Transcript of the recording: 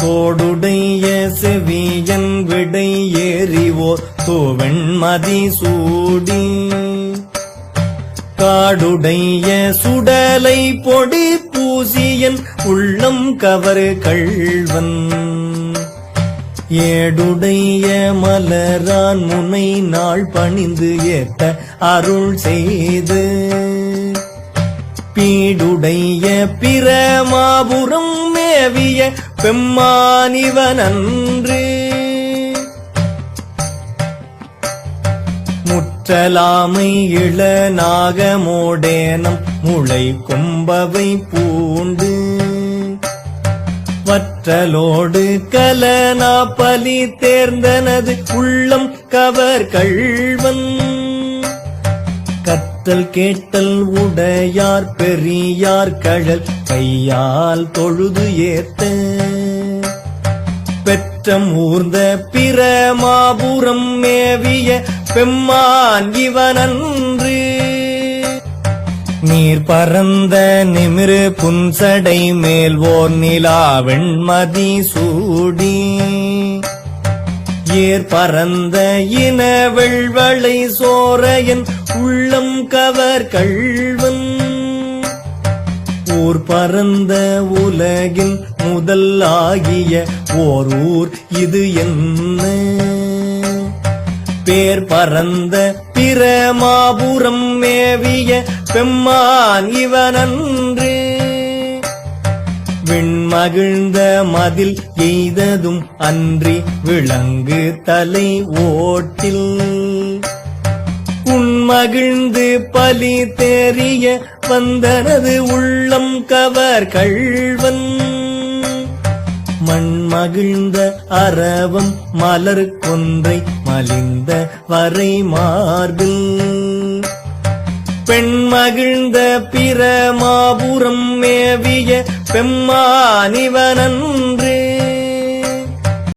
தோடுடைய செவியன் விடை ஏறிவோர் தூவெண்மதி சூடி காடுடைய சுடலை பொடி பூசியன் உள்ளம் கவர் கள்வன் ஏடுடைய மலரான் முனை நாள் பணிந்து ஏத்த அருள் செய்து பீடுடைய பிரமாபுரம் மேவிய பெம்மானிவனன்று முற்றலாமை இள நாகமோடேனம் முளை கொம்பவை பூண்டு வற்றலோடு கலனாப்பலி தேர்ந்தனது உள்ளம் கவர் கள்வன் கற்றல் கேட்டல் உடையார் பெரியார் கழல் கையால் தொழுது ஏத்த பெற்றம் ஊர்ந்த பிரமாபுரம் மேவிய பெம்மான் இவனன்று நீர் பரந்த நிமிரு புன்சடை மேல் ஓர் நிலா வெண்மதி சூடி ஏர் பரந்த இன வெள்வளை சோரையன் உள்ளம் கவர் கள்வன் ஊர் பரந்த உலகின் முதல் ஆகிய ஓர் ஊர் இது என்ன பேர் பரந்த பிரமாபுரம் மேவிய பெம்மான் இவனன்று விண்மகிழ்ந்த மதில் எய்ததும் அன்றி விளங்கு தலை ஓட்டில் உண்மகிழ்ந்து பலி தேறிய வந்தனது உள்ளம் கவர் கள்வன் மண்மகிழ்ந்த அரவம் மலர் கொன்றை மலிந்த வரை மார்பில் பெண்மகிழ்ந்த பிரமாபுரம் மேவிய பெம்மானிவனன்று